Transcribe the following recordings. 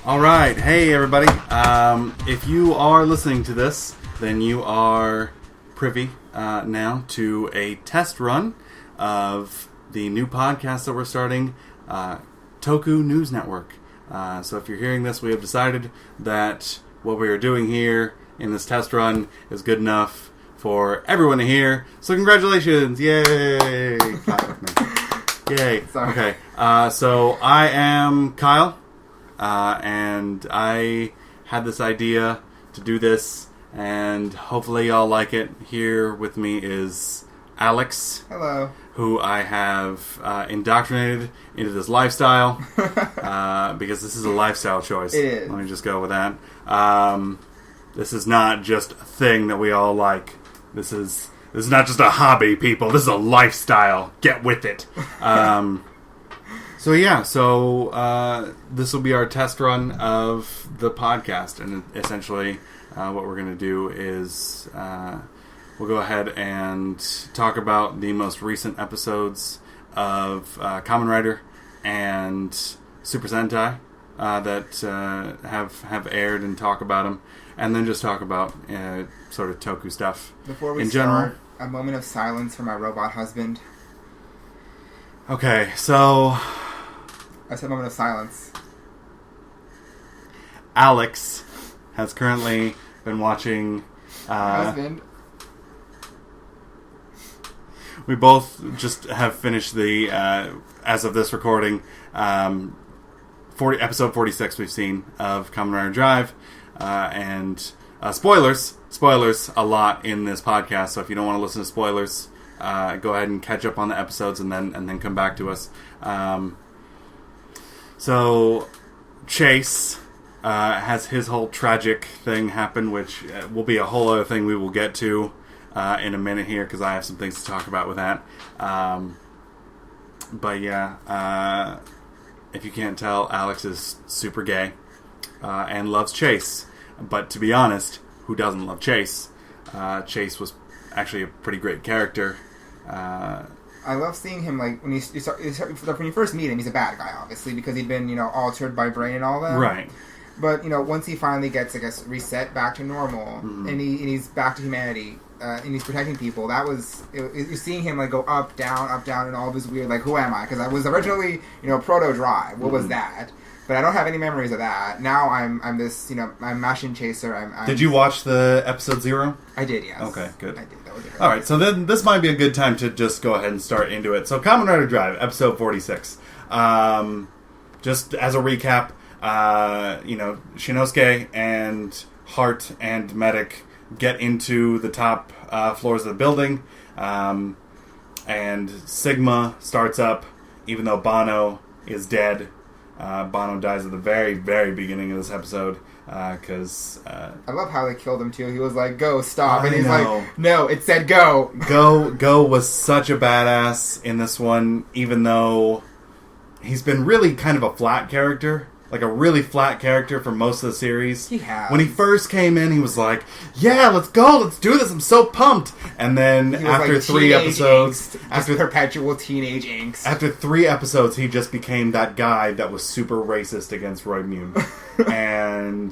All right. Hey, everybody. If you are listening to this, then you are privy now to a test run of the new podcast that we're starting, Toku News Network. So if you're hearing this, we have decided that what we are doing here in this test run is good enough for everyone to hear. So congratulations. Yay. Yay. Sorry. Okay. So I am Kyle. And I had this idea to do this, and hopefully y'all like it. Here with me is Alex. Hello. Who I have indoctrinated into this lifestyle, because this is a lifestyle choice. It is. Let me just go with that. This is not just a thing that we all like. This is not just a hobby, people. This is a lifestyle. Get with it. So this will be our test run of the podcast, and essentially what we're going to do is we'll go ahead and talk about the most recent episodes of Kamen Rider and Super Sentai that have aired, and talk about them, and then just talk about sort of Toku stuff. Before we in start, general. a moment of silence for my robot husband. Okay, so I said moment of silence. Alex has currently been watching. Husband. We both just have finished the, as of this recording, episode 46 we've seen of Kamen Rider Drive, and spoilers a lot in this podcast. So if you don't want to listen to spoilers, go ahead and catch up on the episodes and then come back to us. So Chase has his whole tragic thing happen, which will be a whole other thing we will get to in a minute here, because I have some things to talk about with that. But yeah, if you can't tell, Alex is super gay and loves Chase. But to be honest, who doesn't love Chase? Chase was actually a pretty great character. I love seeing him, like, when you first meet him, he's a bad guy, obviously, because he'd been, altered by brain and all that. Right. But, once he finally gets, I guess, reset back to normal, mm-hmm. and he's back to humanity, and he's protecting people, you're seeing him, like, go up, down, and all this weird, like, who am I? Because I was originally, proto-drive. What was that? But I don't have any memories of that. Now I'm this, I'm Machine Chaser. Did you watch the episode 0? I did, yes. Okay, good. I did. That was a great All right, so then this might be a good time to just go ahead and start into it. So Kamen Rider Drive, episode 46. Just as a recap, Shinosuke and Heart and Medic get into the top floors of the building, and Sigma starts up, even though Bono is dead. Bono dies at the very, very beginning of this episode, because... I love how they killed him, too. He was like, go, stop. And he's know. like, no, it said go. Go was such a badass in this one, even though he's been really kind of a flat character. Like a really flat character for most of the series. He has. When he first came in, he was like, yeah, let's go, let's do this, I'm so pumped. And then after like 3 episodes... After perpetual teenage angst. After 3 episodes, he just became that guy that was super racist against Roy Mune. and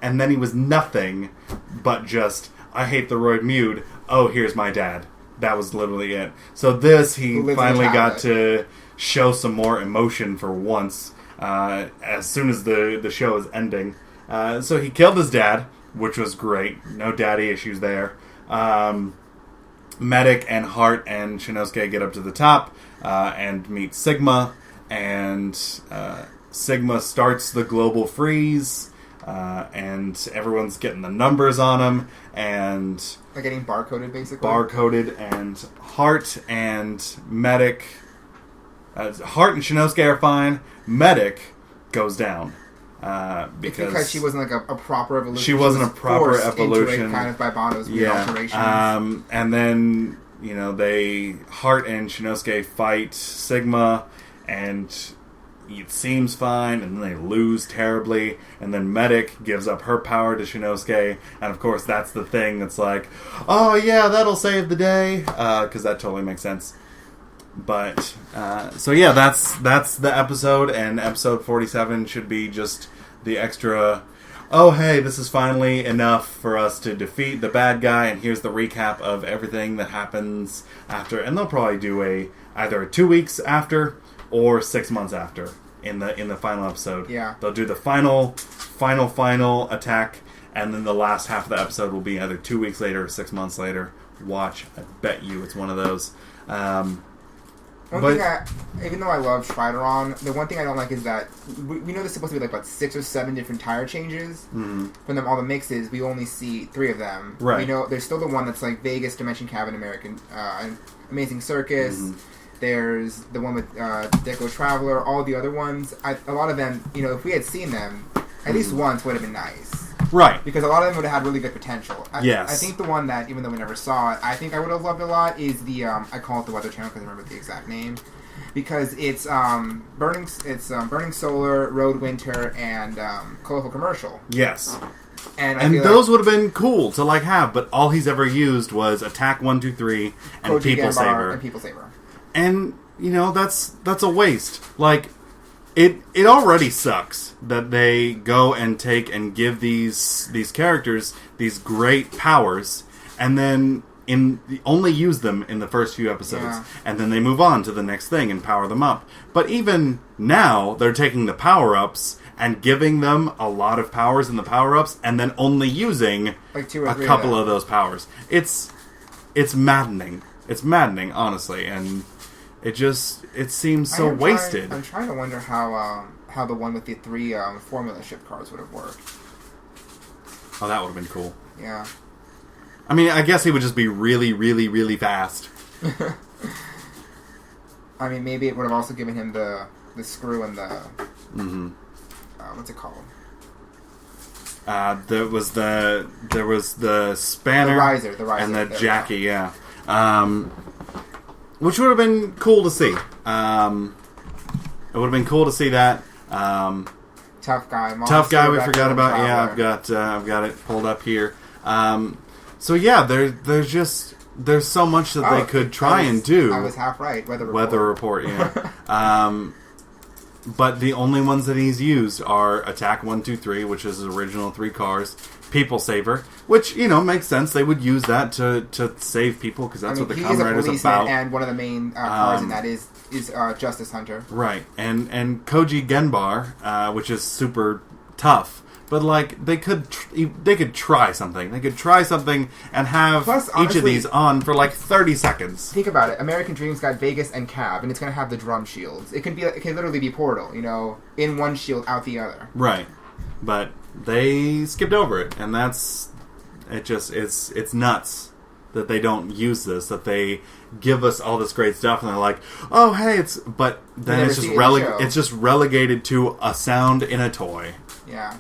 then he was nothing but just, I hate the Roy Mune, oh, here's my dad. That was literally it. So he finally got to show some more emotion for once, as soon as the show is ending. So he killed his dad, which was great. No daddy issues there. Medic and Heart and Shinosuke get up to the top and meet Sigma, and Sigma starts the global freeze, and everyone's getting the numbers on him, and... Like getting barcoded, basically? Barcoded, and Heart and Medic... Heart and Shinosuke are fine. Medic goes down. Because she wasn't like a proper evolution. She wasn't a proper evolution. Into it kind of by Bono's weird alterations. And then, Heart and Shinosuke fight Sigma, and it seems fine, and then they lose terribly, and then Medic gives up her power to Shinosuke, and of course that's the thing that's like, oh yeah, that'll save the day, because that totally makes sense. But so yeah, that's the episode, and episode 47 should be just the extra. Oh hey, this is finally enough for us to defeat the bad guy, and here's the recap of everything that happens after. And they'll probably do either 2 weeks after or 6 months after in the final episode. Yeah, they'll do the final attack, and then the last half of the episode will be either 2 weeks later or 6 months later. Watch, I bet you it's one of those. Even though I love Strideron, the one thing I don't like is that we know there's supposed to be like about 6 or 7 different tire changes. Mm-hmm. From them, all the mixes, we only see 3 of them. Right. We know there's still the one that's like Vegas, Dimension Cabin, Amazing Circus. Mm-hmm. There's the one with Deco Traveler. All the other ones, a lot of them, if we had seen them, at least once would have been nice. Right. Because a lot of them would have had really good potential. Yes. I think the one that, even though we never saw it, I think I would have loved a lot is the, I call it the Weather Channel because I remember the exact name. Because it's Burning Solar, Road Winter, and Colorful Commercial. Yes. And those would have been cool to have, but all he's ever used was Attack 1, 2, 3 and Koji People Genbar Saver. And People Saver. And, that's a waste. It already sucks that they go and take and give these characters these great powers, and then only use them in the first few episodes, and then they move on to the next thing and power them up. But even now, they're taking the power-ups and giving them a lot of powers in the power-ups, and then only using like 2 or 3 a couple of those powers. It's maddening. It's maddening, honestly, and it seems so wasted. I'm trying to wonder how the one with the 3 formula ship cards would have worked. Oh, that would have been cool. Yeah. I mean, I guess he would just be really, really, really fast. I mean, maybe it would have also given him the screw and the... Mm-hmm. What's it called? There was the spanner... The riser. And the Jackie, yeah. Which would have been cool to see. It would have been cool to see that. Tough guy. Tough guy we forgot about. Yeah, I've got it pulled up here. So yeah, there's so much that they could try and do. I was half right. Weather Report, yeah. But the only ones that he's used are Attack 1, 2, 3, which is his original 3 cars. People Saver, which, makes sense. They would use that to save people, because that's what the Kamen Rider's about. And one of the main cars in that is Justice Hunter. Right. And Koji Genbar, which is super tough. But, they could try something. They could try something and have each of these on for, 30 seconds. Think about it. American Dream's got Vegas and Cab, and it's going to have the drum shields. It can literally be Portal, in one shield, out the other. Right. But they skipped over it, and it's nuts that they don't use this, that they give us all this great stuff, and they're like, oh, hey, but then it's just relegated to a sound in a toy. Yeah.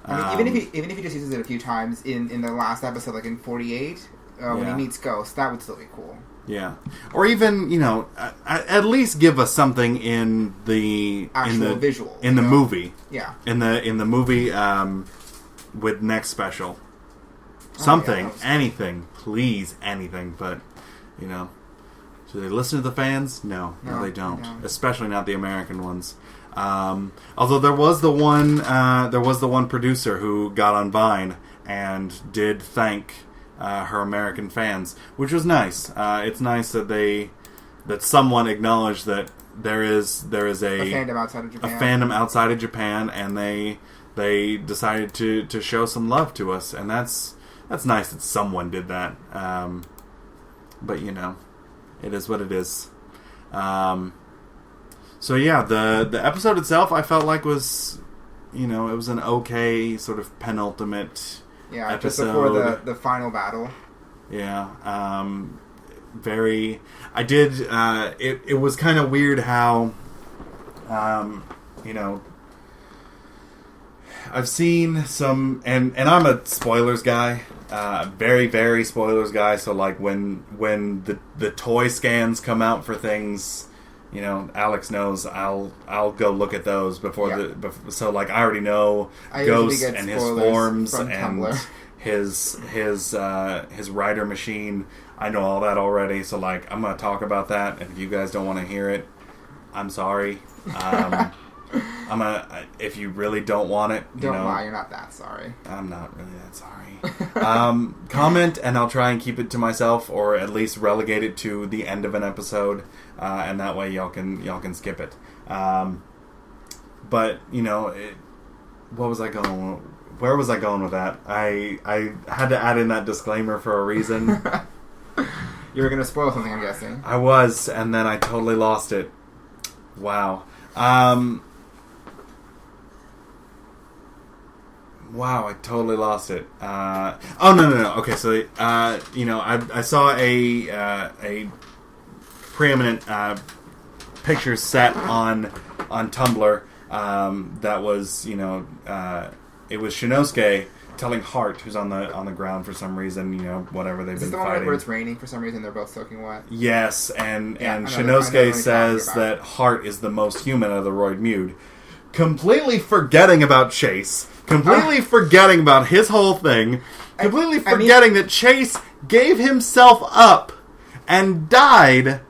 I mean, even if he just uses it a few times in the last episode, like in 48, when he meets Ghost, that would still be cool. Yeah, or even at least give us something in the visual in the movie. Yeah, in the movie with next special, something, anything, please, anything. But do they listen to the fans? No, they don't. Especially not the American ones. Although there was the one producer who got on Vine and did thank her American fans, which was nice. It's nice that someone acknowledged that there is a fandom outside of Japan, and they decided to show some love to us, and that's nice that someone did that. But it is what it is. So yeah, the episode itself I felt like was, it was an okay sort of penultimate episode. Just before the final battle. Yeah. It was kind of weird how, I've seen some, and I'm a spoilers guy, very, very spoilers guy, so when the toy scans come out for things, Alex knows I'll go look at those before so I already know Ghost and his forms and his rider machine. I know all that already, so like I'm gonna talk about that. And if you guys don't want to hear it, I'm sorry. If you really don't want it, don't lie. You're not that sorry. I'm not really that sorry. Comment, and I'll try and keep it to myself, or at least relegate it to the end of an episode, and that way y'all can skip it. But what was I going? Where was I going with that? I had to add in that disclaimer for a reason. You were going to spoil something, I'm guessing. I was, and then I totally lost it. Wow. Wow, I totally lost it. No. Okay, so I saw a preeminent picture set on Tumblr that was it was Shinosuke telling Heart, who's on the ground for some reason, whatever they've been fighting. Is this the one where it's raining for some reason? They're both soaking wet. Yes, and Shinosuke says that Heart is the most human of the Roid-Mude, completely forgetting about Chase, completely forgetting about his whole thing, completely forgetting that Chase gave himself up and died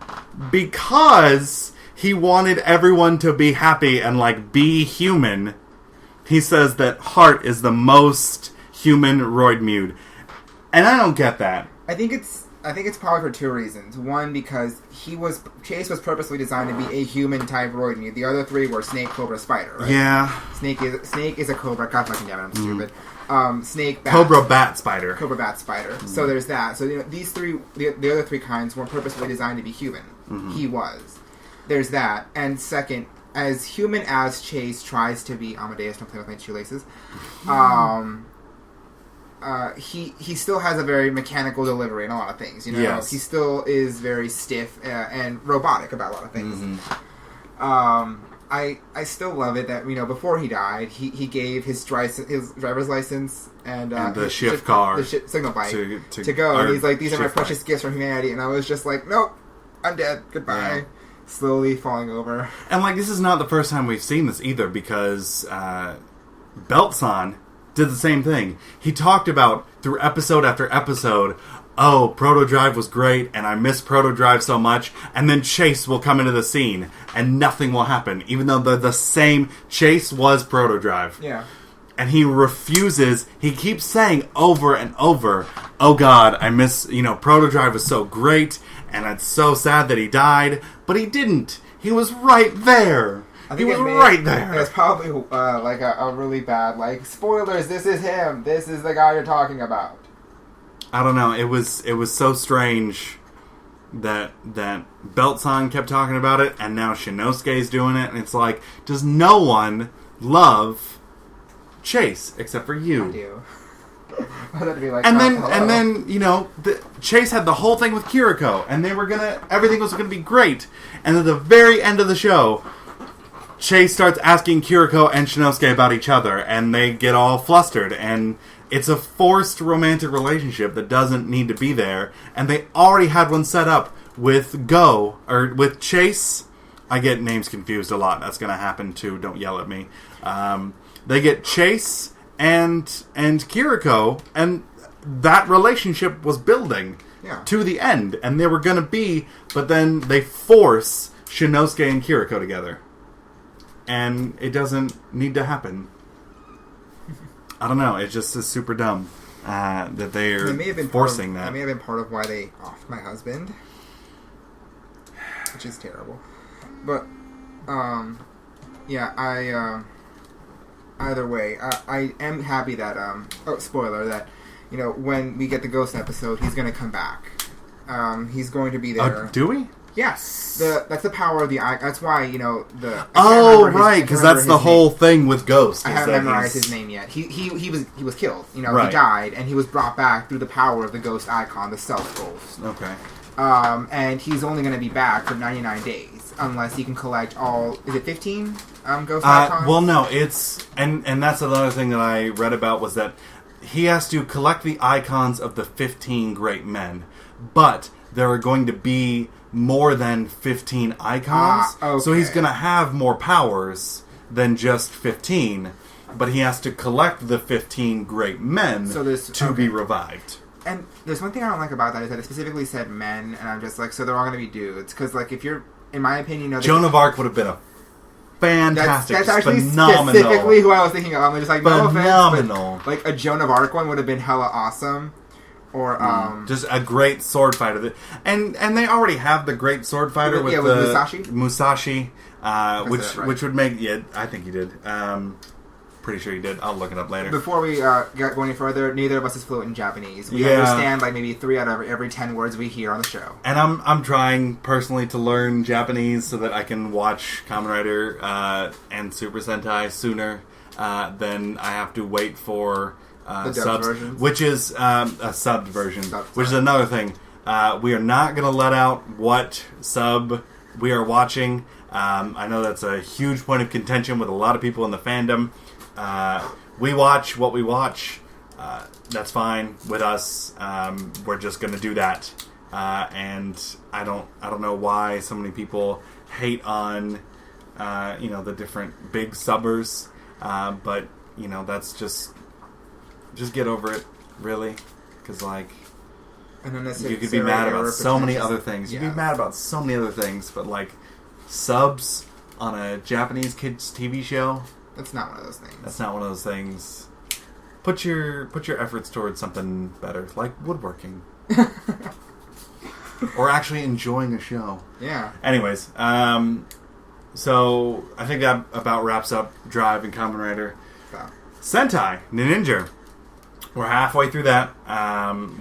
because he wanted everyone to be happy and like be human. He says that Heart is the most human Roid-Mude, and I don't get that. I think it's probably for two reasons. One, because Chase was purposely designed to be a human type Roid-Mude. The other three were Snake, Cobra, Spider. Right? Yeah. Snake is a Cobra. God fucking damn it, I'm stupid. Snake, Bat, Cobra, Bat, Spider. Cobra, Bat, Spider. So there's that. So these three, the other three kinds, weren't purposely designed to be human. He was. There's that, and second, as human as Chase tries to be, Amadeus, don't play with my shoelaces. He still has a very mechanical delivery in a lot of things. Yes. He still is very stiff and robotic about a lot of things. I still love it that before he died, he gave his driver's license and the shift car, the signal bike to go, and he's like, "These are my precious gifts from humanity," and I was just like, "Nope, I'm dead. Goodbye." Yeah. Slowly falling over. And this is not the first time we've seen this either, because Belt-san did the same thing. He talked about through episode after episode, oh, Proto Drive was great, and I miss Proto Drive so much, and then Chase will come into the scene, and nothing will happen, even though they're the same. Chase was Proto Drive. Yeah. And he refuses, he keeps saying over and over, oh god, I miss, Proto Drive was so great, and it's so sad that he died, but he didn't. He was right there. He was right there. It was probably a really bad, spoilers, this is him. This is the guy you're talking about. I don't know. It was so strange that Belt-san kept talking about it, and now Shinosuke's doing it, and it's like, does no one love Chase except for you? I do. Be like, and then Chase had the whole thing with Kiriko, and everything was gonna be great, and at the very end of the show, Chase starts asking Kiriko and Shinosuke about each other, and they get all flustered, and it's a forced romantic relationship that doesn't need to be there, and they already had one set up with with Chase. I get names confused a lot. That's going to happen too. Don't yell at me. They get Chase and Kiriko, and that relationship was building to the end, and they were going to be, but then they force Shinosuke and Kiriko together. And it doesn't need to happen. I don't know. It just is super dumb that they are forcing that. That may have been part of why they offed my husband, which is terrible. But either way, I am happy that spoiler, that when we get the Ghost episode, he's going to come back. He's going to be there. Do we? Yes, that's the power of the eye. That's why the. Right, because that's the whole thing with Ghost. I haven't memorized his name yet. He was killed. He died, and he was brought back through the power of the Ghost icon, the Self Ghost. Okay. And he's only going to be back for 99 days unless he can collect all. Is it 15 Ghost icons? Well, no, it's and that's another thing that I read about was that he has to collect the icons of the 15 great men, but there are going to be more than 15 icons, okay. So he's going to have more powers than just 15. but he has to collect the 15 great men to be revived. And there's one thing I don't like about that is that it specifically said men, and I'm just like, so they're all going to be dudes. Because, like, if you're, in my opinion... Joan of Arc would have been a fantastic, that's actually phenomenal. Specifically who I was thinking of. I'm just like, no phenomenal. offense, but, like, a Joan of Arc one would have been hella awesome. Or, just a great sword fighter. And they already have the great sword fider with Musashi. Which would make... Yeah, I think he did. Pretty sure he did. I'll look it up later. Before we go any further, neither of us is fluent in Japanese. We understand like maybe 3 out of every 10 words we hear on the show. And I'm trying personally to learn Japanese so that I can watch Kamen Rider and Super Sentai sooner than I have to wait for subs, versions. Which is a subbed version, which is another thing. We are not going to let out what sub we are watching. I know that's a huge point of contention with a lot of people in the fandom. We watch what we watch. That's fine with us. We're just going to do that. And I don't know why so many people hate on the different big subbers. But that's just get over it, really, because like you could be mad about so many other things. You could be mad about so many other things, but like subs on a Japanese kids TV show. That's not one of those things. That's not one of those things. Put your efforts towards something better, like woodworking. Or actually enjoying a show. Yeah. Anyways, so I think that about wraps up Drive and Kamen Rider. Yeah. Sentai, Ninja. We're halfway through that.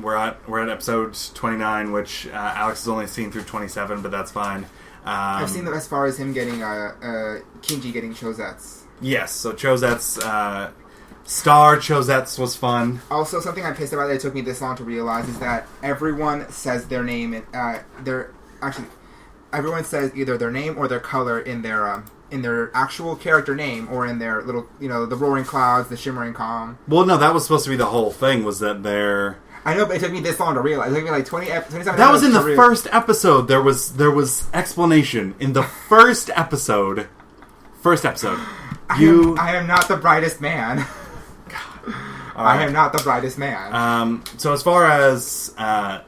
We're at episode 29, which Alex has only seen through 27, but that's fine. I've seen that as far as him getting Kinji getting Chozetsu. Yes, so Chozetsu, Star Chozetsu was fun. Also, something I'm pissed about that it took me this long to realize is that everyone says their name. Everyone says either their name or their color in their actual character name or in their little, the roaring clouds, the shimmering calm. Well, no, that was supposed to be the whole thing. Was that they're... I know, but it took me this long to realize. It took me like 27 That was in the first episode. There was explanation in the first episode. I am not the brightest man. God. I am not the brightest man. So as far as the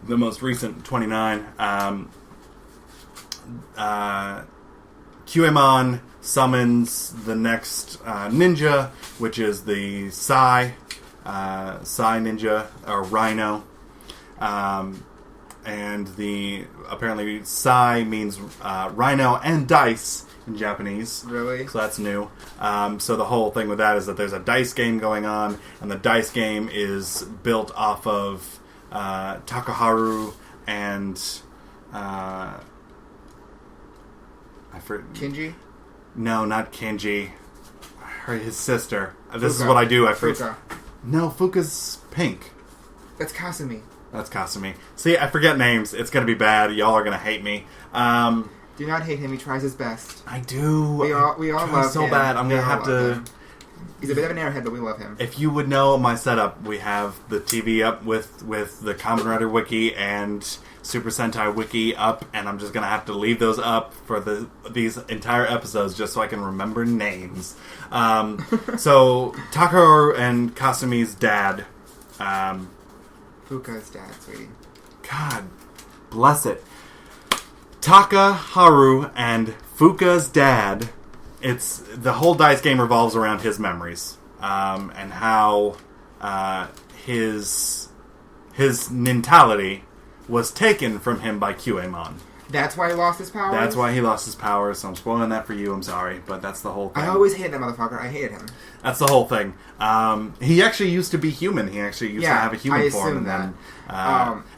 most recent 29, QMon summons the next ninja, which is the Sai ninja, or Rhino. And apparently Sai means rhino and dice in Japanese. Really? So that's new. So the whole thing with that is that there's a dice game going on, and the dice game is built off of Takaharu and Kinji? No, not Kinji. His sister. This is what I do. Fuka. No, Fuka's pink. That's Kasumi. That's Kasumi. See, I forget names. It's going to be bad. Y'all are going to hate me. Do not hate him. He tries his best. I do. We all love him. So bad. I'm going to have to... Him. He's a bit of an airhead, but we love him. If you would know my setup, we have the TV up with the Kamen Rider Wiki and Super Sentai Wiki up, and I'm just going to have to leave those up for these entire episodes just so I can remember names. So, Takaharu and Kasumi's dad... Fuka's dad, sweetie. God bless it. Takaharu and Fuka's dad. It's the whole dice game revolves around his memories, and how his mentality was taken from him by QAmon. That's why he lost his powers? That's why he lost his powers, so I'm spoiling that for you, I'm sorry, but that's the whole thing. I always hated that motherfucker, I hated him. That's the whole thing. He actually used to be human, he actually used to have a human form, and then,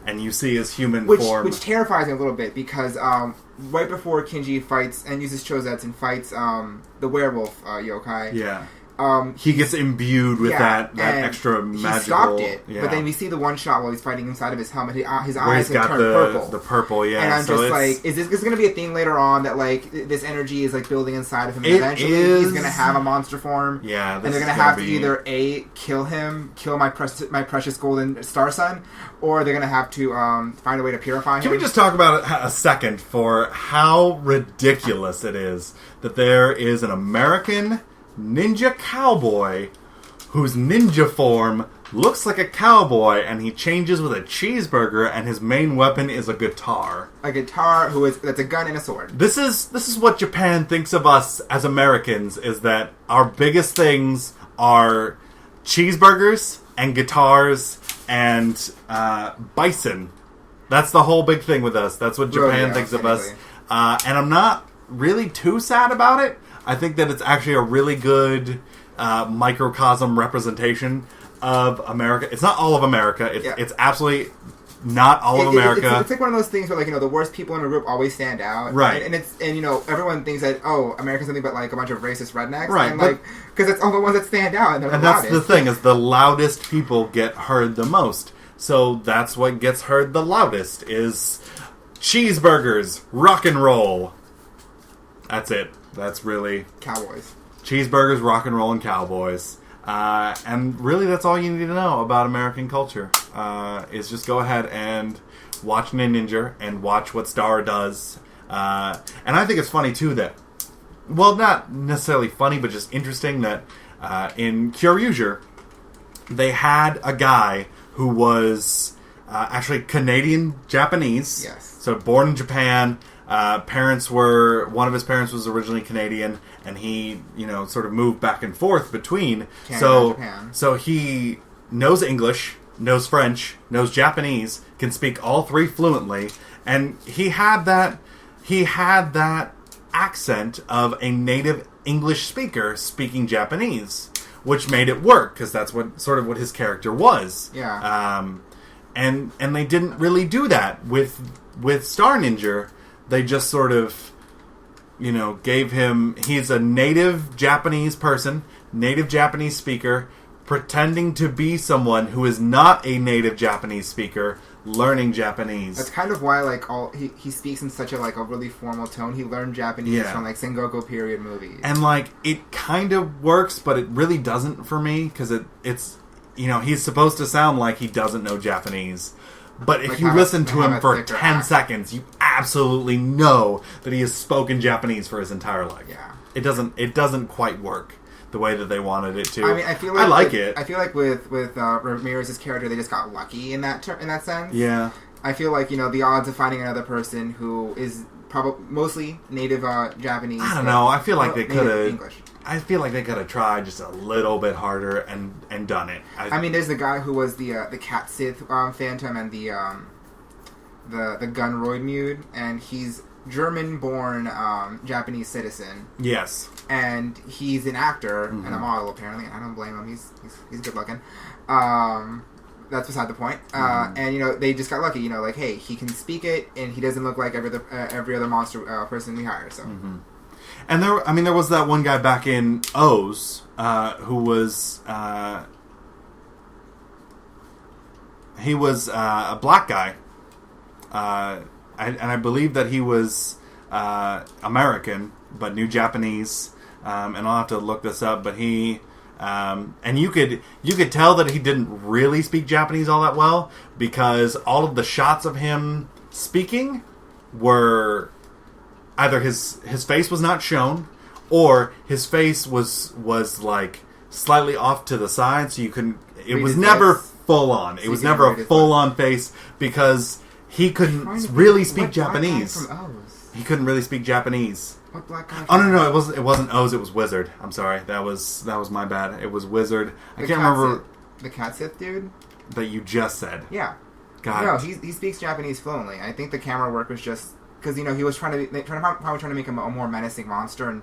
and you see his human form. Which terrifies me a little bit, because right before Kinji fights, and uses Chozetsu and fights the werewolf yokai... Yeah. He gets imbued with that extra magical... He stopped it, but then we see the one shot while he's fighting inside of his helmet. His eyes have turned purple. The purple, yeah. And I'm just like, is this going to be a thing later on that like this energy is like building inside of him? And eventually he's going to have a monster form. Yeah, and they're going to have to either kill him, kill my precious golden star son, or they're going to have to find a way to purify him. Can we just talk about it a second for how ridiculous it is that there is an American ninja cowboy whose ninja form looks like a cowboy, and he changes with a cheeseburger, and his main weapon is a guitar. A guitar that's a gun and a sword. This is what Japan thinks of us as Americans, is that our biggest things are cheeseburgers and guitars and bison. That's the whole big thing with us. That's what Japan thinks of us. And I'm not really too sad about it. I think that it's actually a really good microcosm representation of America. It's not all of America. It's absolutely not all of America. It's like one of those things where, like, the worst people in a group always stand out. Right. And everyone thinks that, America's nothing but, like, a bunch of racist rednecks. Right. And, like, because it's all the ones that stand out. And that's the thing, is the loudest people get heard the most. So that's what gets heard the loudest, is cheeseburgers, rock and roll. That's it. That's really... Cowboys. Cheeseburgers, rock and roll, and cowboys. And really, that's all you need to know about American culture. Is just go ahead and watch Ninja and watch what Star does. And I think it's funny, too, that... Well, not necessarily funny, but just interesting that in Kyoryuger, they had a guy who was actually Canadian-Japanese. Yes. So born in Japan. One of his parents was originally Canadian, and he, sort of moved back and forth between. Canada and Japan. So he knows English, knows French, knows Japanese, can speak all three fluently, and he had that accent of a native English speaker speaking Japanese, which made it work, because that's what his character was. Yeah. And they didn't really do that with Star Ninja. They just sort of, gave him... He's a native Japanese person, native Japanese speaker, pretending to be someone who is not a native Japanese speaker, learning Japanese. That's kind of why, like, he speaks in such a really formal tone. He learned Japanese from, like, Sengoku period movies. And, like, it kind of works, but it really doesn't for me, because it's... he's supposed to sound like he doesn't know Japanese. But if you listen to him for 10 seconds, you absolutely know that he has spoken Japanese for his entire life. Yeah. It doesn't quite work the way that they wanted it to. I mean, I feel like... I like it. I feel like with Ramirez's character, they just got lucky in that sense. Yeah. I feel like, the odds of finding another person who is probably mostly native Japanese... I don't know. I feel like they could have... English. I feel like they could have tried just a little bit harder and done it. I mean, there's the guy who was the Cat Sith Phantom and the Gunroid Mute, and he's German-born Japanese citizen. Yes. And he's an actor and a model, apparently. I don't blame him. He's good looking. That's beside the point. And they just got lucky. Like, hey, he can speak it, and he doesn't look like every other monster person we hire. So. Mm-hmm. And there was that one guy back in O's who was he was a black guy, and I believe that he was American but knew Japanese, and I'll have to look this up. But he and you could tell that he didn't really speak Japanese all that well, because all of the shots of him speaking were either his face was not shown, or his face was like slightly off to the side, so you couldn't. It was never full on. It was never a full on face, because he couldn't really speak Japanese. He couldn't really speak Japanese. What black guy? Oh no, it wasn't O's. It was Wizard. I'm sorry. That was my bad. It was Wizard. I can't remember the Cat Sith dude that you just said. Yeah. God. No, he speaks Japanese fluently. I think the camera work was just. Because, he was probably trying to make him a more menacing monster, and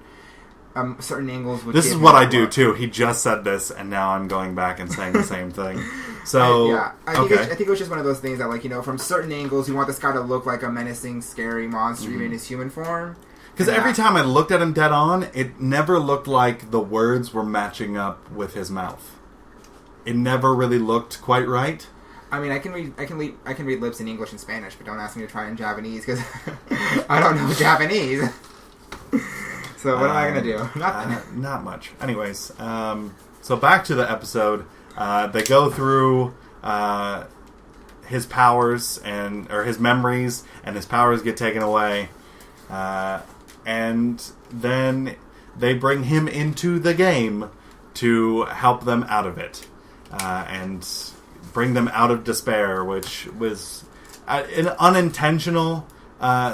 certain angles would... This is what I do, too. He just said this, and now I'm going back and saying the same thing. So, I think it was just one of those things that, from certain angles, you want this guy to look like a menacing, scary monster, even in his human form. Because every time I looked at him dead on, it never looked like the words were matching up with his mouth. It never really looked quite right. I mean, I can read lips in English and Spanish, but don't ask me to try it in Japanese, because I don't know Japanese. So what am I going to do? Nothing. Not much. Anyways, so back to the episode. They go through his powers or his memories, and his powers get taken away. And then they bring him into the game to help them out of it and bring them out of despair, which was an unintentional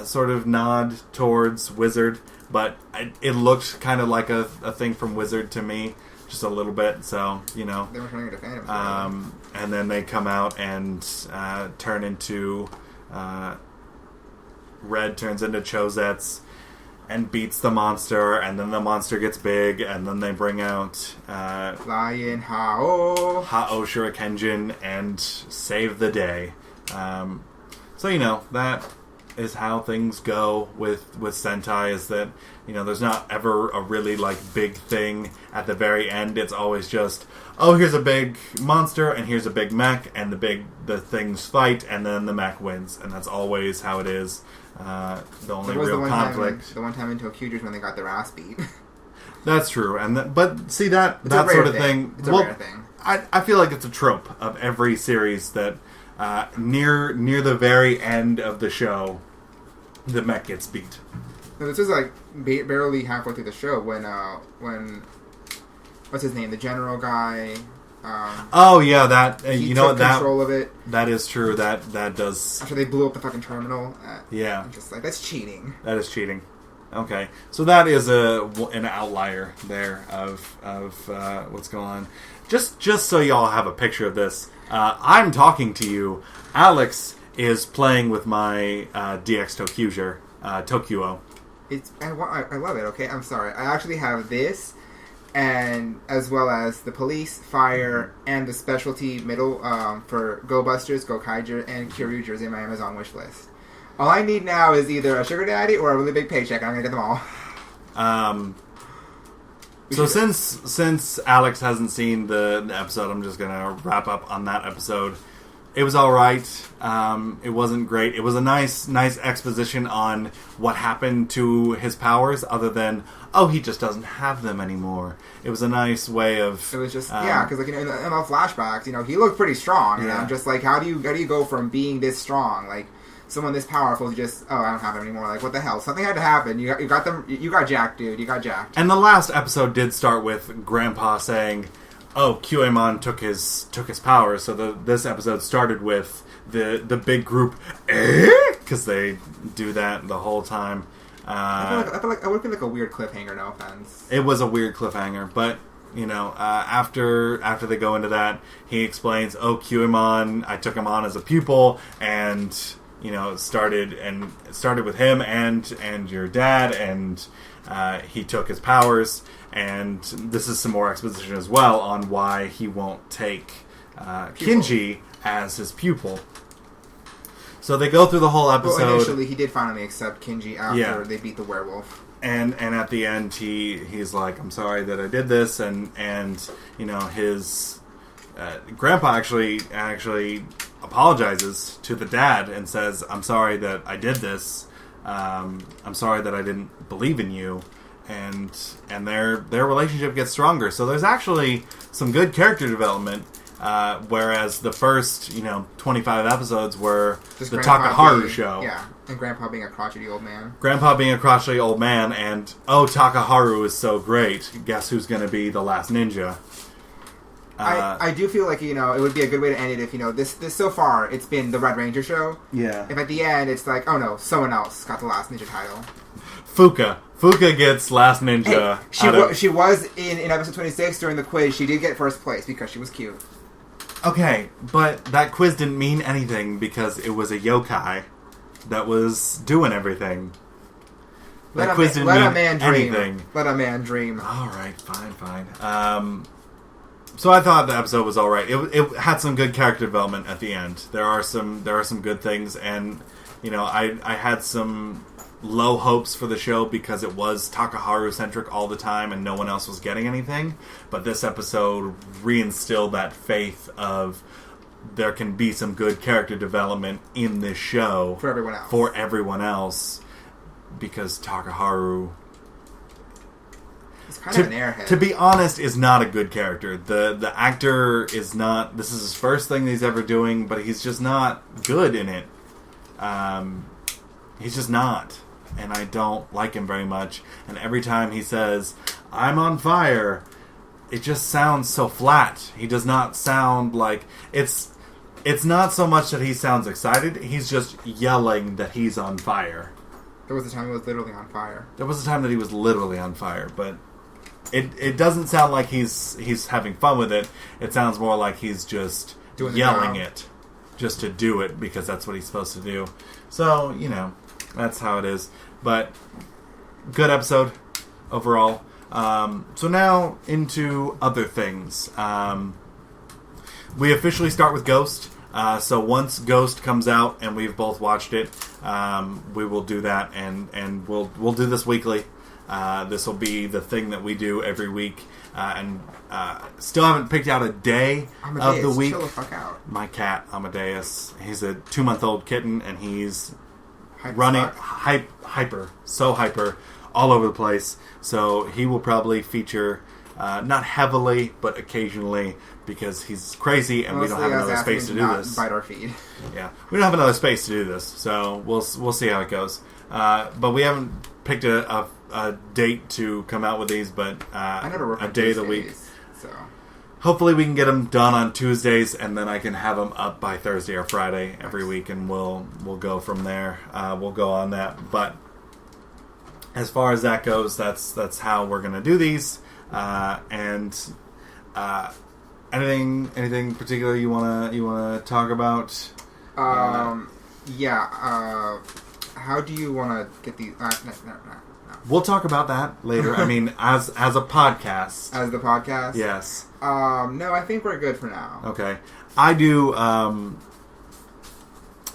sort of nod towards Wizard, but it looked kind of like a thing from Wizard to me, just a little bit. So they were trying to defend him. And then they come out and turn into Red turns into Chozetsu and beats the monster, and then the monster gets big, and then they bring out Lion Hao Shurikenjin and save the day. So that is how things go with Sentai, is that there's not ever a really big thing at the very end. It's always just, here's a big monster and here's a big mech, and the things fight, and then the mech wins, and that's always how it is. The only real conflict. The one time in Toku when they got their ass beat. That's true, but see that sort of thing. It's a rare thing. I feel like it's a trope of every series that near the very end of the show, the mech gets beat. No, this was barely halfway through the show when what's his name, the general guy. He took control of it. That is true. That does. After they blew up the fucking terminal. I'm just that's cheating. That is cheating. Okay, so that is an outlier there of what's going on. Just so y'all have a picture of this, I'm talking to you. Alex is playing with my DX Tokuo. I love it. Okay, I'm sorry. I actually have this, and as well as the police, fire, and the specialty middle for Go Busters, Go Kaiger, and Kyoryuger's in my Amazon wish list. All I need now is either a sugar daddy or a really big paycheck. I'm gonna get them all. So since Alex hasn't seen the episode, I'm just gonna wrap up on that episode. It was all right. It wasn't great. It was a nice exposition on what happened to his powers, other than he just doesn't have them anymore. It was a nice way of. It was just because in the flashbacks, he looked pretty strong, and I'm just how do you go from being this strong, someone this powerful, to just I don't have them anymore. What the hell? Something had to happen. You got them. You got jacked, dude. You got jacked. And the last episode did start with Grandpa saying, QAmon took his powers. So this episode started with the big group, because they do that the whole time. I feel like it would be a weird cliffhanger. No offense. It was a weird cliffhanger, but after they go into that, he explains, QAmon, I took him on as a pupil, and started with him and your dad, and he took his powers. And this is some more exposition as well on why he won't take Kinji as his pupil. So they go through the whole episode. Well, initially, he did finally accept Kinji after they beat the werewolf. And at the end, he's like, I'm sorry that I did this. And his grandpa actually apologizes to the dad and says, I'm sorry that I did this. I'm sorry that I didn't believe in you. And their relationship gets stronger. So there's actually some good character development, whereas the first 25 episodes were just the Takaharu show. Yeah, and Grandpa being a crotchety old man. And Takaharu is so great. Guess who's going to be the last ninja? I do feel like it would be a good way to end it if this so far it's been the Red Ranger show. Yeah. If at the end it's someone else got the last ninja title. Fuka gets Last Ninja. Hey, she was in episode 26 during the quiz. She did get first place because she was cute. Okay, but that quiz didn't mean anything because it was a yokai that was doing everything. That quiz didn't mean anything. Let a man dream. All right, fine. So I thought the episode was all right. It had some good character development at the end. There are some good things, and I had some low hopes for the show because it was Takaharu centric all the time and no one else was getting anything. But this episode reinstilled that faith of there can be some good character development in this show for everyone else because Takaharu, he's kind of an airhead. To be honest, is not a good character. The actor is not. This is his first thing he's ever doing, but he's just not good in it. He's just not. and I don't like him very much. And every time he says, "I'm on fire," it just sounds so flat. He does not sound like... It's not so much that he sounds excited. He's just yelling that he's on fire. There was a time he was literally on fire. There was a time that he was literally on fire, but it doesn't sound like he's having fun with it. It sounds more like he's just yelling it just to do it because that's what he's supposed to do. So, that's how it is. But good episode overall. So now into other things. We officially start with Ghost. So once Ghost comes out and we've both watched it, we will do that, and we'll do this weekly. This will be the thing that we do every week, and still haven't picked out a day Amadeus, of the week. Chill the fuck out. My cat Amadeus, he's a 2-month-old kitten, and he's Hyper hyper all over the place. So he will probably feature not heavily, but occasionally, because he's crazy and we don't have another space to do this. Bite our feed. Yeah, we don't have another space to do this, so we'll see how it goes. But we haven't picked a date to come out with these, but a day of the week. So hopefully we can get them done on Tuesdays, and then I can have them up by Thursday or Friday every week, and we'll go from there. We'll go on that. But as far as that goes, that's how we're gonna do these. Anything particular you wanna talk about? Yeah. How do you want to get these? No. We'll talk about that later. I mean, as a podcast. As the podcast? Yes. No, I think we're good for now. Okay. I do.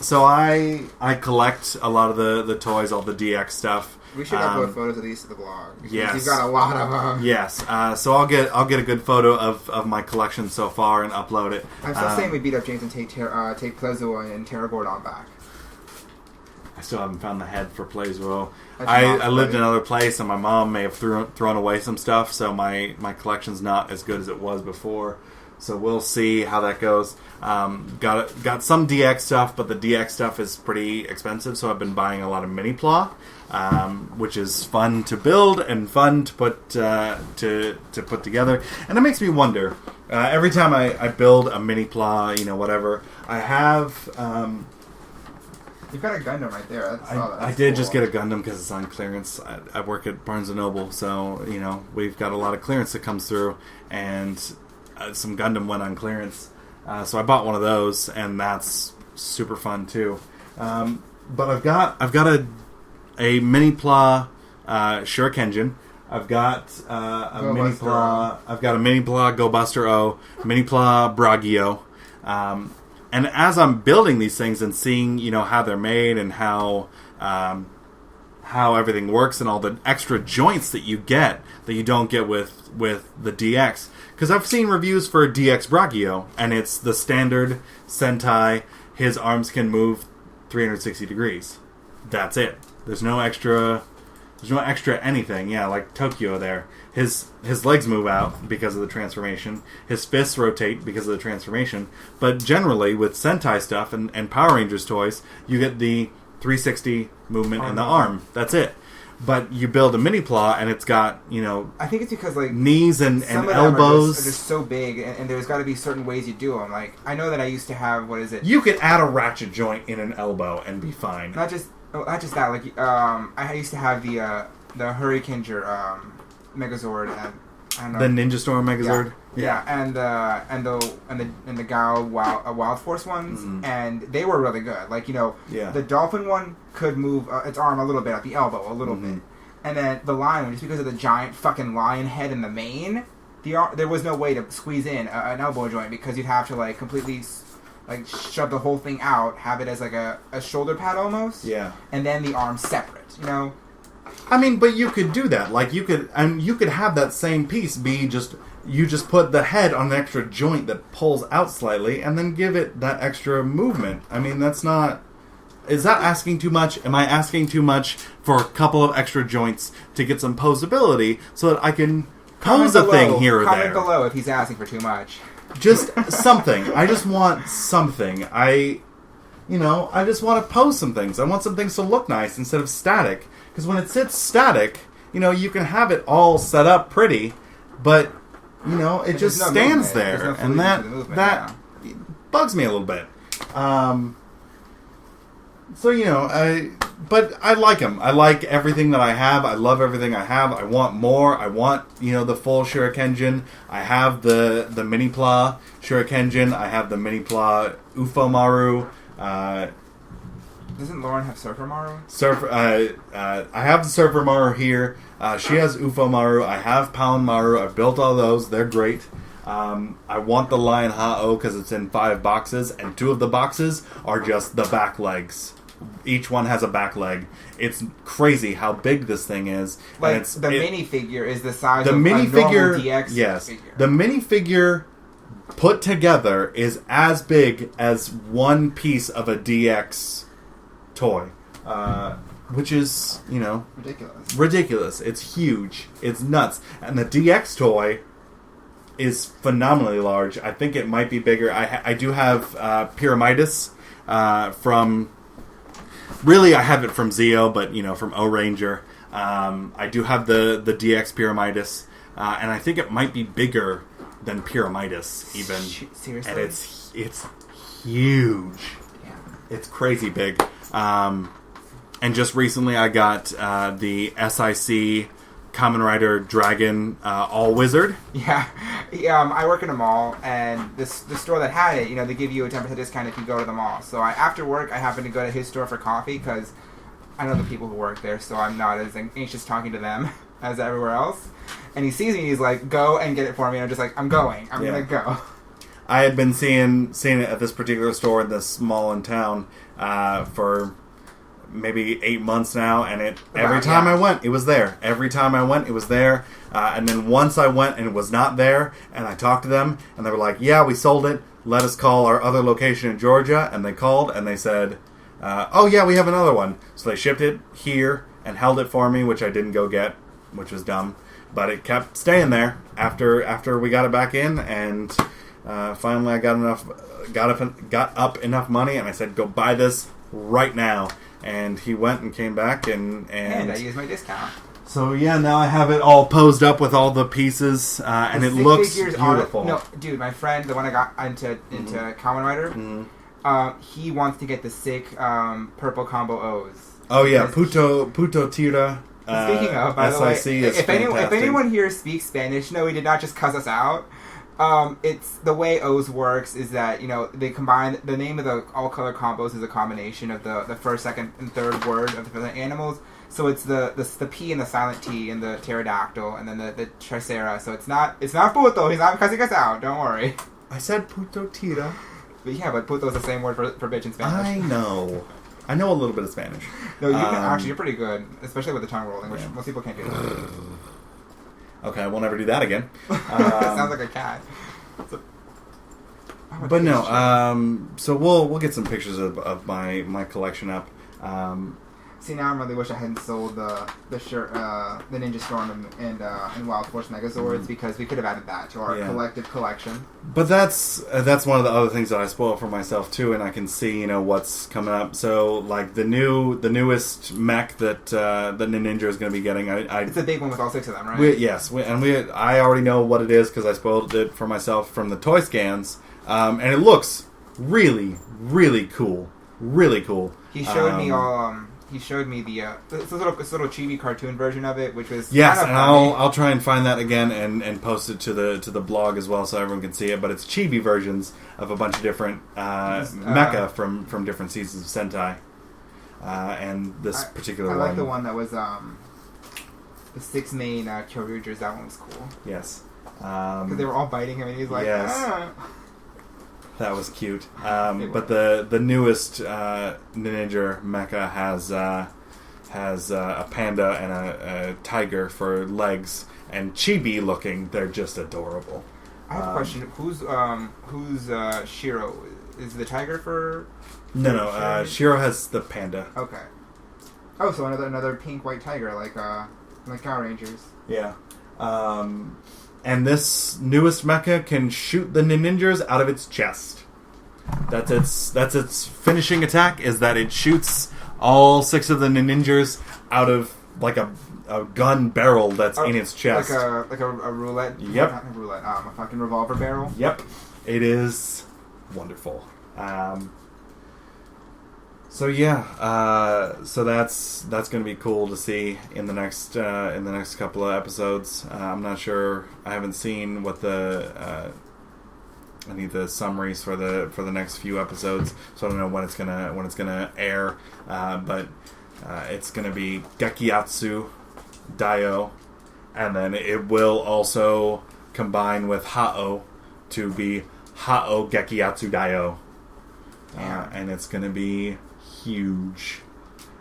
So I collect a lot of the toys, all the DX stuff. We should upload photos of these to the blog. Yes. You've got a lot of them. Yes. So I'll get a good photo of my collection so far and upload it. I'm still saying we beat up James and take Plezo and Terra Gordon back. I still haven't found the head for Playswell. I lived in another place, and my mom may have thrown away some stuff, so my collection's not as good as it was before. So we'll see how that goes. Got some DX stuff, but the DX stuff is pretty expensive, so I've been buying a lot of mini-pla, which is fun to build and fun to put to put together. And it makes me wonder, every time I build a mini-pla, whatever, I have... You've got a Gundam right there. I did just get a Gundam because it's on clearance. I work at Barnes & Noble, so, we've got a lot of clearance that comes through, and some Gundam went on clearance. So I bought one of those, and that's super fun, too. But I've got a mini-pla Shurikenjin. I've got a mini-pla... I've got a mini-pla Go Buster O, mini-pla Bragio. And as I'm building these things and seeing, how they're made and how everything works and all the extra joints that you get that you don't get with the DX. Because I've seen reviews for DX Brachio, and it's the standard Sentai. His arms can move 360 degrees. That's it. There's no extra anything. Yeah, like Tokyo there. His legs move out because of the transformation. His fists rotate because of the transformation. But generally, with Sentai stuff and Power Rangers toys, you get the 360 movement in the arm. That's it. But you build a mini-pla, and it's got, I think it's because, knees and some of elbows. Them are just so big, and there's got to be certain ways you do them. Like, I know that I used to have, what is it? You could add a ratchet joint in an elbow and be fine. Not just that. Like, I used to have the Hurricaneger Megazord, and I don't know. The Ninja Storm Megazord. Yeah, and the Gao Wild Force ones, and they were really good. Like, the Dolphin one could move its arm a little bit at the elbow, a little bit, and then the Lion one, just because of the giant fucking lion head in the mane, there was no way to squeeze in an elbow joint because you'd have to completely shove the whole thing out, have it as a shoulder pad almost, and then the arm separate, I mean, but you could do that. Like, you could have that same piece be you just put the head on an extra joint that pulls out slightly, and then give it that extra movement. I mean, that's not... Is that asking too much? Am I asking too much for a couple of extra joints to get some posability so that I can pose a thing here or there? Comment below if he's asking for too much. Just something. I just want something. I just want to pose some things. I want some things to look nice instead of static. Because when it sits static, you can have it all set up pretty, but, it just stands there. And that bugs me a little bit. But I like them. I like everything that I have. I love everything I have. I want more. I want, the full Shurikenjin. I have the mini-pla Shurikenjin. I have the mini-pla Ufomaru. Doesn't Lauren have Surfer Maru? I have the Surfer Maru here. She has Ufomaru. I have Pound Maru. I've built all those. They're great. I want the Lion Ha-Oh because it's in 5 boxes, and 2 of the boxes are just the back legs. Each one has a back leg. It's crazy how big this thing is. Like, the minifigure is the size of a normal DX figure. The minifigure put together is as big as one piece of a DX toy. Which is, ridiculous. It's huge. It's nuts. And the DX toy is phenomenally large. I think it might be bigger. I do have Pyramidus from... Really, I have it from Zeo, but, from O-Ranger. I do have the DX Pyramidus, and I think it might be bigger than Pyramidus, even. Seriously? And it's huge. Yeah. It's crazy big. And just recently I got the SIC Kamen Rider Dragon All Wizard. Yeah. I work in a mall, and the store that had it, they give you a 10% discount if you go to the mall. So after work, I happen to go to his store for coffee, because I know the people who work there, so I'm not as anxious talking to them as everywhere else. And he sees me, and he's like, go and get it for me. And I'm just like, I'm going. I'm going to go. I had been seeing it at this particular store in this mall in town for... maybe 8 months now, and every time I went, it was there. Every time I went, it was there. And then once I went and it was not there, and I talked to them, and they were like, yeah, we sold it. Let us call our other location in Georgia. And they called, and they said, oh, yeah, we have another one. So they shipped it here and held it for me, which I didn't go get, which was dumb. But it kept staying there after we got it back in, and finally I got up enough money, and I said, go buy this right now. And he went and came back, and I used my discount. So yeah, now I have it all posed up with all the pieces, and it looks beautiful. No, dude, my friend, the one I got into Kamen Rider, he wants to get the sick purple combo O's. Oh yeah, Puto Tira. Speaking of, by the way, if anyone here speaks Spanish, no, he did not just cuss us out. It's the way O's works is that they combine the name of the all color combos is a combination of the first, second, and third word of the animals. So it's the P and the silent T and the pterodactyl and then the tricera. So it's not puto. He's not cussing us out. Don't worry. I said puto tira. But yeah, but puto is the same word for bitch in Spanish. I know a little bit of Spanish. No, you can actually. You're pretty good, especially with the tongue rolling, which most people can't do. Okay, I won't ever do that again. Sounds like a cat. But no, so we'll get some pictures of my collection up. See, now I really wish I hadn't sold the shirt, the Ninja Storm and Wild Force Megazords, because we could have added that to our collective collection. But that's one of the other things that I spoil for myself too, and I can see what's coming up. So like the newest mech that the Ninja is going to be getting. It's a big one with all 6 of them, right? I already know what it is because I spoiled it for myself from the toy scans, and it looks really, really cool. Really cool. He showed me all. He showed me this little chibi cartoon version of it, which was yes, kind of and funny. I'll try and find that again and post it to the blog as well, so everyone can see it. But it's chibi versions of a bunch of different mecha from different seasons of Sentai, and this particular one. I like the one that was the 6 main Kyoryugers. That one was cool. Yes, because they were all biting him, and he's like, yes. That was cute. But the newest Ninja mecha has a panda and a tiger for legs, and chibi looking. They're just adorable. I have a question. Who's Shiro? Is the tiger for? No. Shiro has the panda. Okay. Oh, so another pink white tiger like Power Rangers. Yeah. And this newest mecha can shoot the ninjas out of its chest. That's its finishing attack, is that it shoots all 6 of the ninjas out of like a gun barrel that's in its chest. Like a roulette? Yep. Not a roulette, a fucking revolver barrel? Yep. It is wonderful. So that's going to be cool to see in the next couple of episodes. I'm not sure. I haven't seen what I need the summaries for the next few episodes, so I don't know when it's gonna air. But it's gonna be Gekiatsu Daio, and then it will also combine with Hao to be Hao Gekiatsu Daio, and it's gonna be huge.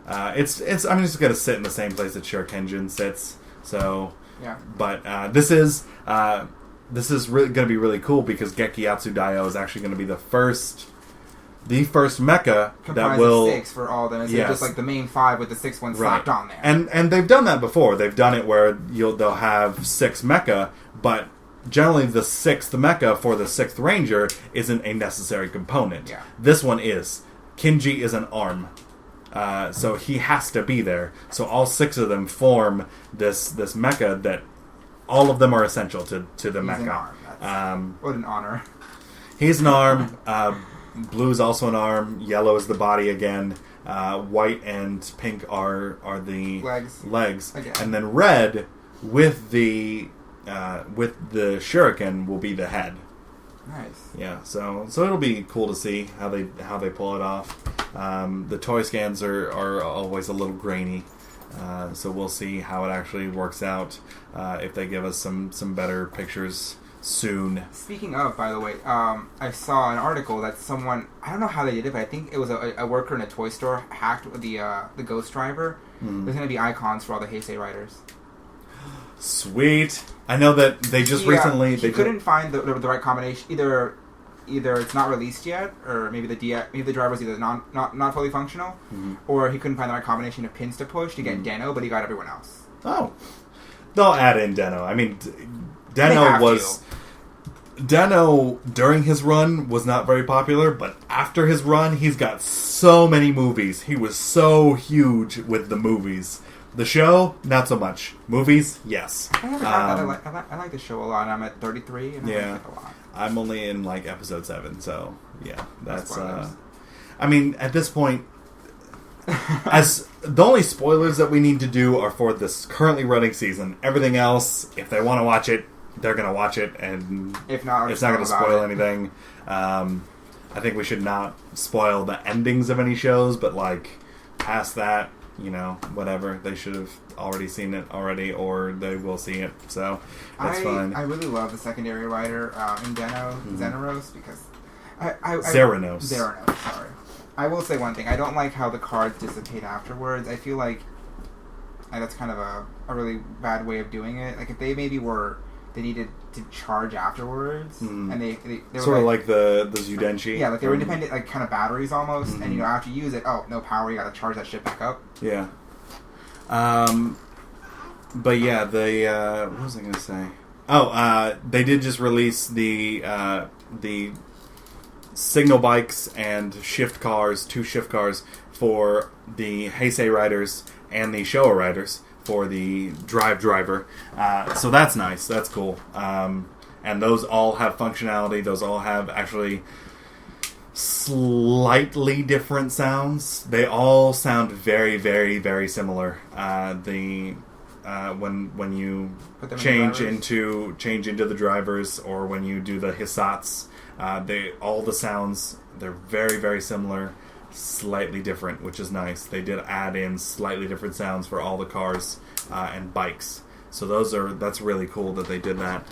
It's I'm just gonna sit in the same place that Shurikenjin sits. So yeah, but this is really going to be really cool because Gekiatsu Daio is actually going to be the first mecha that will 6 for all them. It's just like the main 5 with the 6th one slapped on there. And they've done that before. They've done it where they'll have 6 mecha, but generally the 6th mecha for the 6th ranger isn't a necessary component. Yeah. This one is. Kinji is an arm. So he has to be there. So all 6 of them form this mecha that all of them are essential to the mecha. An arm. What an honor. He's an arm. Blue is also an arm. Yellow is the body again. White and pink are the legs. Again. And then red with the shuriken will be the head. Nice. Yeah, so it'll be cool to see how they pull it off. The toy scans are always a little grainy, so we'll see how it actually works out. If they give us some better pictures soon. Speaking of, by the way, I saw an article that someone, I don't know how they did it, but I think it was a worker in a toy store hacked the Ghost Driver. Mm. There's going to be icons for all the Heisei riders. Sweet. I know that they just recently... They couldn't find the right combination. Either it's not released yet, or maybe the driver's either not fully functional, mm-hmm. or he couldn't find the right combination of pins to push to get Deno, but he got everyone else. Oh. They'll add in Deno. I mean, Deno during his run was not very popular, but after his run, he's got so many movies. He was so huge with the movies. The show, not so much. Movies, yes. I like the show a lot. I'm at 33, and I like it a lot. I'm only in like episode 7, so yeah, that's. I mean, at this point, as the only spoilers that we need to do are for this currently running season. Everything else, if they want to watch it, they're going to watch it, and if not, it's not going to spoil anything. I think we should not spoil the endings of any shows, but like past that. Whatever. They should have already seen it already, or they will see it. So that's fine. I really love the secondary writer in Xenos, because Xeranos. Sorry. I will say one thing. I don't like how the cards dissipate afterwards. I feel like that's kind of a really bad way of doing it. Like if they they needed to charge afterwards, and they were sort of like the Zudenshi. Yeah, like they were independent, like kind of batteries almost, and after you use it, no power, you got to charge that shit back up. Yeah. But yeah, what was I going to say? They did just release the signal bikes and shift cars, 2 shift cars for the Heisei riders and the Showa riders. For the driver. So that's nice. That's cool. And those all have functionality. Those all have actually slightly different sounds. They all sound very, very, very similar. When you change into the drivers, or when you do the Hisats, all the sounds, they're very, very similar. Slightly different, which is nice. They did add in slightly different sounds for all the cars and bikes, so that's really cool that they did that.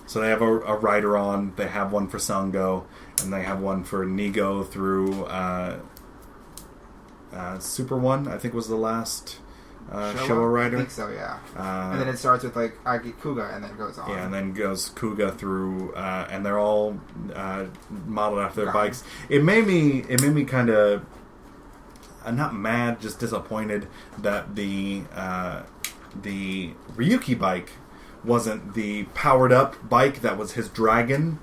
So they have a rider on. They have one for Sango, and they have one for Nigo through Super One. I think was the last Showa rider. I think so, yeah. And then it starts with like Kuga, and then it goes on. Yeah, and then goes Kuga through, and they're all modeled after their bikes. It made me kind of not mad, just disappointed that the Ryuki bike wasn't the powered up bike that was his dragon.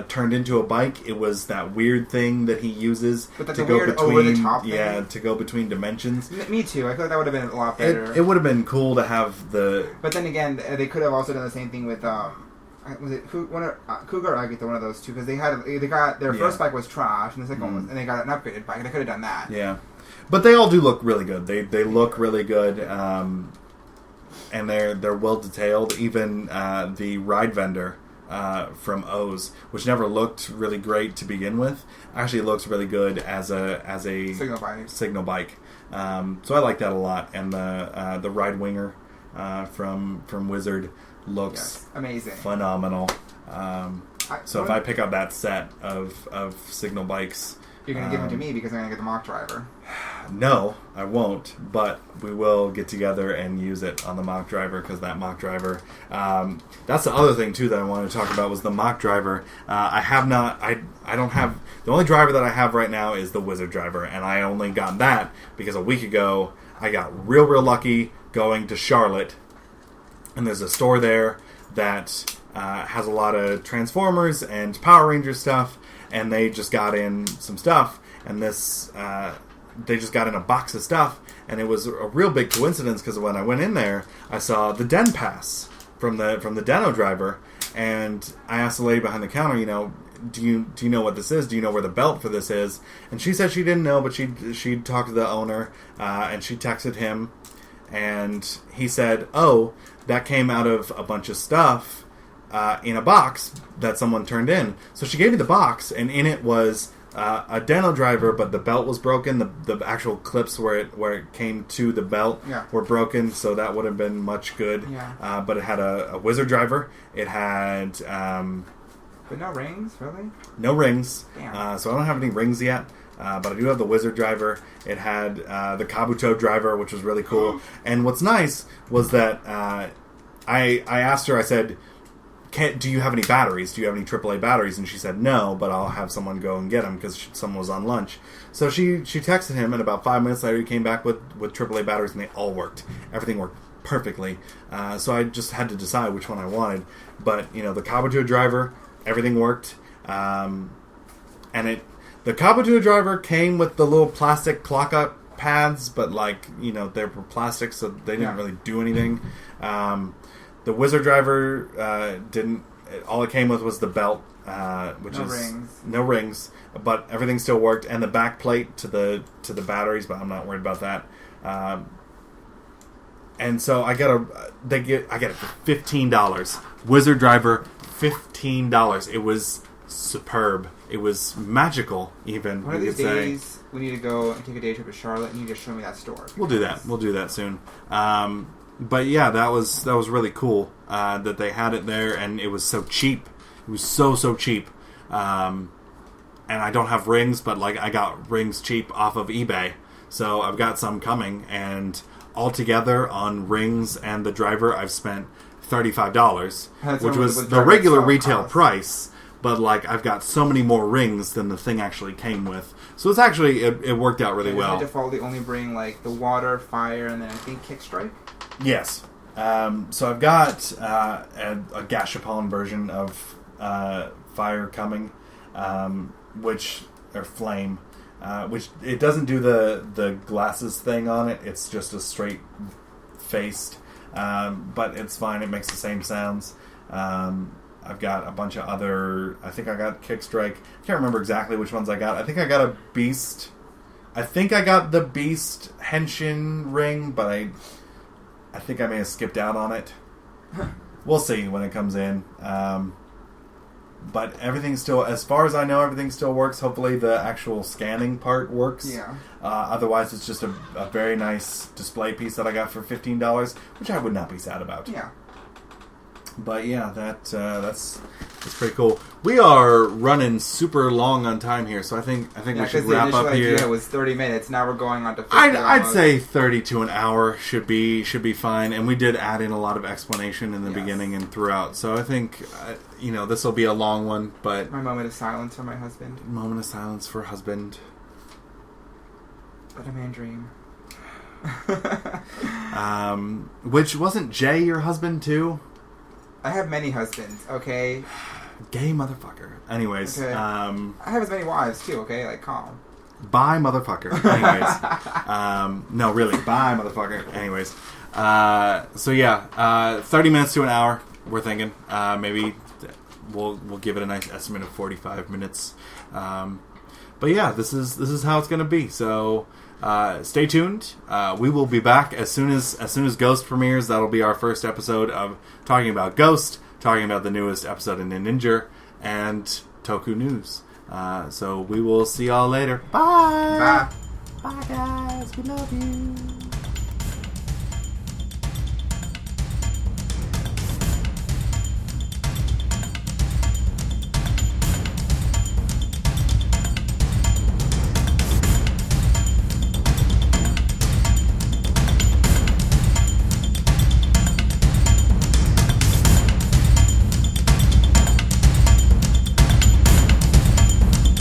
turned into a bike. It was that weird thing that he uses to go between over-the-top thing? To go between dimensions. Me too. I feel like that would have been a lot better. It would have been cool to have the... But then again, they could have also done the same thing with... was it Cougar or Agita, one of those two? Because they got their first bike was trash, and the second one was, and they got an upgraded bike. They could have done that. Yeah, but they all do look really good. They look really good, and they're well detailed. Even the ride vendor from O's, which never looked really great to begin with, actually looks really good as a signal bike. So I like that a lot. And the ride winger from Wizard looks amazing, phenomenal. So if I pick up that set of signal bikes, you're going to give them to me because I'm going to get the mock driver. No, I won't, but we will get together and use it on the mock driver, because that mock driver, that's the other thing too that I wanted to talk about, was the mock driver. I don't have, the only driver that I have right now is the Wizard driver, and I only got that because a week ago I got real lucky going to Charlotte. And there's a store there that has a lot of Transformers and Power Rangers stuff, and they just got in some stuff, and they just got in a box of stuff, and it was a real big coincidence, because when I went in there, I saw the Den Pass from the Deno driver, and I asked the lady behind the counter, do you know what this is? Do you know where the belt for this is? And she said she didn't know, but she talked to the owner, and she texted him, and he said, oh, that came out of a bunch of stuff in a box that someone turned in. So she gave me the box, and in it was a Deno driver, but the belt was broken. The actual clips where it came to the belt were broken, so that would have been much good. Yeah. But it had a Wizard driver. It had... but no rings, really? No rings. Damn. So I don't have any rings yet. But I do have the Wizard driver. It had the Kabuto driver, which was really cool. And what's nice was that I asked her, I said, do you have any batteries? Do you have any AAA batteries? And she said, no, but I'll have someone go and get them, because someone was on lunch. So she texted him, and about 5 minutes later he came back with AAA batteries, and they all worked. Everything worked perfectly. So I just had to decide which one I wanted. But, the Kabuto driver, everything worked. And the Kabuto driver came with the little plastic clock-up pads, but, they were plastic, so they didn't really do anything. The Wizard driver didn't... All it came with was the belt, which no rings, but everything still worked, and the back plate to the batteries, but I'm not worried about that. And so I get it for $15. Wizard driver, $15. It was superb. It was magical, even. One of these days, we need to go and take a day trip to Charlotte, and you just show me that store. We'll do that. We'll do that soon. But yeah, that was really cool that they had it there, and it was so cheap. It was so cheap. And I don't have rings, but I got rings cheap off of eBay, so I've got some coming. And altogether on rings and the driver, I've spent $35, which was the regular retail price. But I've got so many more rings than the thing actually came with, so it's actually it worked out really well. By default, they only bring the water, fire, and then I think kick strike. Yes. So I've got a Gashapon version of fire coming, or flame, which it doesn't do the glasses thing on it. It's just a straight faced, but it's fine. It makes the same sounds. I've got a bunch of other... I think I got Kick Strike. I can't remember exactly which ones I got. I think I got a Beast... I think I got the Beast Henshin ring, but I think I may have skipped out on it. We'll see when it comes in. But everything still... As far as I know, everything still works. Hopefully the actual scanning part works. Yeah. Otherwise, it's just a very nice display piece that I got for $15, which I would not be sad about. Yeah. But yeah, that's pretty cool. We are running super long on time here, so I think we should wrap up here. Idea was 30 minutes. Now we're going on to 50. I'd say 30 to an hour should be fine. And we did add in a lot of explanation in the beginning and throughout. So I think this will be a long one. But my moment of silence for my husband. Moment of silence for husband. But a man dream. Which wasn't Jay your husband too? I have many husbands, okay? Gay motherfucker. Anyways, Okay. I have as many wives too. Okay, like calm. Bye, motherfucker. Anyways, no, really, bye, motherfucker. Anyways, so yeah, 30 minutes to an hour. We're thinking maybe we'll give it a nice estimate of 45 minutes. But yeah, this is how it's gonna be. So stay tuned. We will be back as soon as Ghost premieres. That'll be our first episode of talking about Ghost, talking about the newest episode in Ninja, and Toku news. So we will see y'all later. Bye. Bye. Bye, guys. We love you.